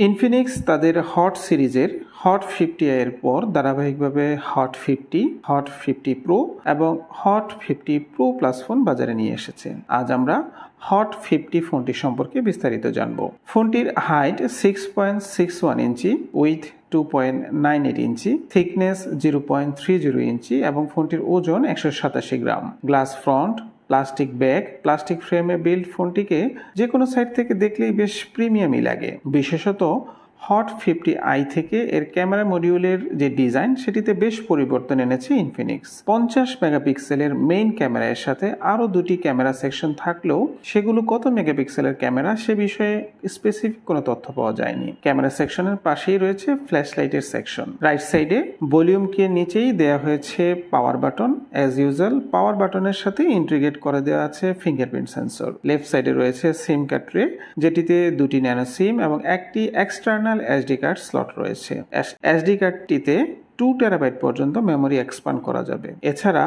Infinix তাদের hot সিরিজের hot 50i এর পর ধারাবাহিকভাবে হট 50, হট 50 প্রো এবং হট 50 প্রো প্লাস ফোন বাজারে নিয়ে এসেছে। আজ আমরা হট 50 ফোনটি সম্পর্কে বিস্তারিত জানব। ফোনটির height 6.61 inch with 2.98 inch, thickness 0.30 inch এবং ফোনটির ওজন 187 gram. Glass front, plastic bag, plastic ফ্রেমে বিল্ড ফোনটিকে যে কোনো সাইড থেকে দেখলেই বেশ প্রিমিয়ামই লাগে। বিশেষত হট 50i থেকে এর ক্যামেরা মডিউলের যে ডিজাইন সেটিতে বেশ পরিবর্তন এনেছে ইনফিনিক্স। 50 মেগাপিক্সেলের মেইন ক্যামেরার সাথে আরও দুটি ক্যামেরা সেকশন থাকলেও সেগুলো কত মেগাপিক্সেলের ক্যামেরা সে বিষয়ে স্পেসিফিক কোনো তথ্য পাওয়া যায়নি। ক্যামেরা সেকশনের পাশেই রয়েছে ফ্ল্যাশ লাইটের সেকশন। রাইট সাইডে ভলিউম কে নিচেই দেওয়া হয়েছে পাওয়ার বাটন। অ্যাজ ইউজুয়াল পাওয়ার বাটনের সাথে ইন্টিগ্রেট করে দেওয়া আছে ফিঙ্গারপ্রিন্ট সেন্সর। লেফট সাইডে রয়েছে সিম কার্ড ট্রে, যেটিতে দুটি ন্যানো সিম এবং একটি এক্সটার্নাল এসডি কার্ড স্লট রয়েছে। এসডি কার্ডটিতে 2 টেরাবাইট পর্যন্ত মেমোরি এক্সপান্ড করা যাবে। এছাড়া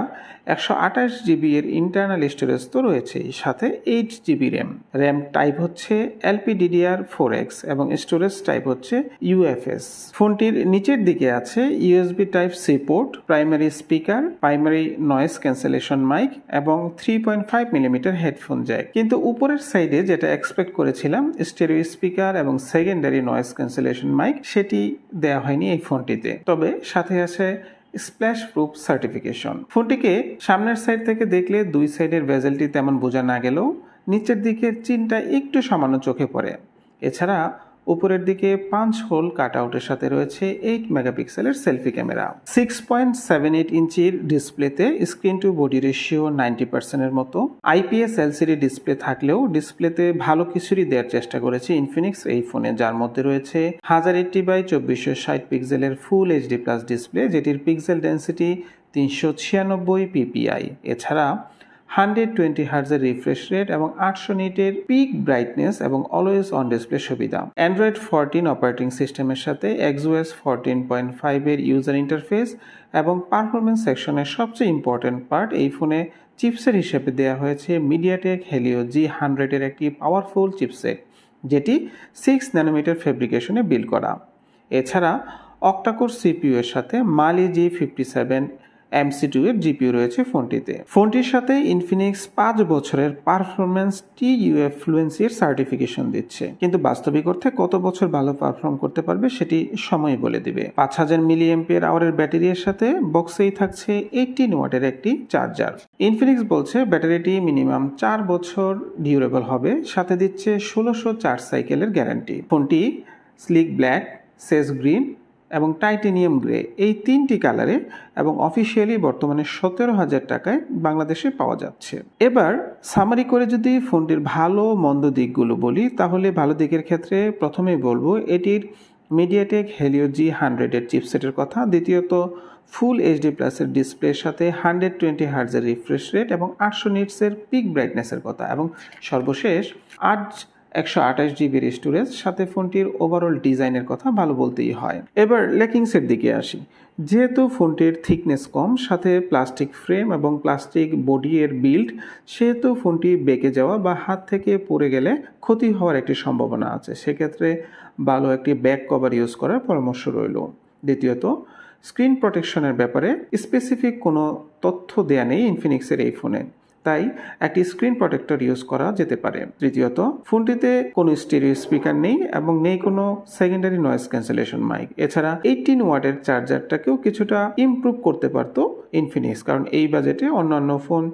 128 জিবি এর ইন্টারনাল স্টোরেজ তো রয়েছেই, সাথে 8 জিবি র্যাম। র্যাম টাইপ হচ্ছে LPDDR4X এবং স্টোরেজ টাইপ হচ্ছে UFS। ফোনটির নিচের দিকে আছে USB type C port, primary speaker, primary noise cancellation mic এবং 3.5 মিলিমিটার হেডফোন জ্যাক। কিন্তু উপরের সাইডে যেটা এক্সপেক্ট করেছিলাম স্টেরিও স্পিকার এবং সেকেন্ডারি নয়েজ ক্যান্সেলেশন মাইক, সেটি দেওয়া হয়নি এই ফোনটিতে। তবে সাথে আছে স্প্ল্যাশ প্রুফ সার্টিফিকেশন। ফোনটিকে সামনের সাইড থেকে দেখলে দুই সাইডের ভেজেলটি তেমন বোঝা না গেলেও নিচের দিকের চিনটা একটু সামান্য চোখে পড়ে। এছাড়া উপরের দিকে 5 হোল কাট আউটের সাথে রয়েছে 8 মেগাপিক্সেলের সেলফি ক্যামেরা। 6.78 ইঞ্চির ডিসপ্লেতে স্ক্রিন টু বডি রেশিও 90% এর মতো। IPS LCD ডিসপ্লে থাকলেও ডিসপ্লেতে ভালো কিছুরই দেওয়ার চেষ্টা করেছে ইনফিনিক্স এই ফোনে, যার মধ্যে রয়েছে 1080x2460 পিক্সেলের ফুল HD প্লাস ডিসপ্লে, যেটির পিক্সেল ডেন্সিটি 396 ppi। এছাড়া 120 হার্জের রিফ্রেশ রেট এবং 800 নিটের পিক ব্রাইটনেস এবং অলওয়েজ অন ডিসপ্লে সুবিধা। অ্যান্ড্রয়েড 14 অপারেটিং সিস্টেমের সাথে XOS 14.5 এর ইউজার ইন্টারফেস এবং পারফরমেন্স সেকশনের সবচেয়ে ইম্পর্টেন্ট পার্ট, এই ফোনে চিপসেট হিসেবে দেওয়া হয়েছে মিডিয়াটেক হেলিও G100 এর একটি পাওয়ারফুল চিপসেট, যেটি 6 ন্যানোমিটার ফেব্রিকেশনে বিল্ড করা। এছাড়া অক্টাকোর সিপিইউ এর সাথে মালি G57 MC2 এর জিপিইউ রয়েছে ফোনটিতে। ফোনটির সাথে ইনফিনিক্স 5 বছরের পারফরমেন্স TUF ফ্লুয়েন্সি এর সার্টিফিকেশন দিচ্ছে, কিন্তু বাস্তবিক অর্থে কত বছর ভালো পারফর্ম করতে পারবে সেটি সময় বলে দিবে। 5000 mAh এর ব্যাটারির সাথে বক্সেই থাকছে 18 ওয়াটের একটি চার্জার। ইনফিনিক্স বলছে ব্যাটারিটি মিনিমাম 4 বছর ডিউরেবল হবে, সাথে দিচ্ছে 1604 সাইকেলের গ্যারান্টি। ফোনটি স্লিক ব্ল্যাক, সেজ গ্রিন এবং টাইটেনিয়াম গ্রে এই 3টি কালারে এবং অফিসিয়ালি বর্তমানে 17,000 টাকায় বাংলাদেশে পাওয়া যাচ্ছে। এবার সামারি করে যদি ফোনটির ভালো মন্দ দিকগুলো বলি, তাহলে ভালো দিকের ক্ষেত্রে প্রথমেই বলবো এটির মিডিয়াটেক হেলিও G100 এর চিপসেটের কথা। দ্বিতীয়ত ফুল HD প্লাসের ডিসপ্লের সাথে 120 হার্জের রিফ্রেশ রেট এবং 800 নিটসের পিক ব্রাইটনেসের কথা, এবং সর্বশেষ 128 জিবির স্টোরেজ, সাথে ফোনটির ওভারঅল ডিজাইনের কথা ভালো বলতেই হয়। এবার লেকিংসের দিকে আসি। যেহেতু ফোনটির থিকনেস কম, সাথে প্লাস্টিক ফ্রেম এবং প্লাস্টিক বডি এর বিল্ড, সেহেতু ফোনটি বেঁকে যাওয়া বা হাত থেকে পড়ে গেলে ক্ষতি হওয়ার একটি সম্ভাবনা আছে। সেক্ষেত্রে ভালো একটি ব্যাক কভার ইউজ করার পরামর্শ রইল। দ্বিতীয়ত স্ক্রিন প্রোটেকশনের ব্যাপারে স্পেসিফিক কোনো তথ্য দেয়া নেই ইনফিনিক্সের এই ফোনে, তাই একটি স্ক্রিন প্রোটেক্টর ইউজ করা যেতে পারে। তৃতীয়ত ফোনটিতে কোনো স্টেরিও স্পিকার নেই এবং নেই কোনো সেকেন্ডারি নয়েজ ক্যান্সেলেশন মাইক। এছাড়া 18 ওয়াটের চার্জারটাকেও কিছুটা ইমপ্রুভ করতে পারতো ইনফিনিক্স, কারণ এই বাজেটে অন্যান্য ফোন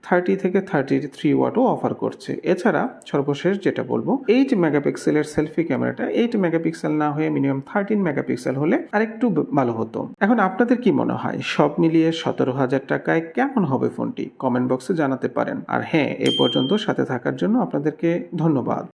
30 থেকে 33 ওয়াটও অফার করছে। এছাড়া সর্বশেষ যেটা বলবো, 8 মেগাপিক্সেলের সেলফি ক্যামেরাটা 8 মেগাপিক্সেল না হয়ে মিনিমাম 13 মেগাপিক্সেল হলে আরেকটু ভালো হতো। এখন আপনাদের কি মনে হয়, সব মিলিয়ে 17,000 টাকায় কেমন হবে ফোনটি? কমেন্ট বক্সে জানাতে পারেন। আর হ্যাঁ, এ পর্যন্ত সাথে থাকার জন্য আপনাদেরকে ধন্যবাদ।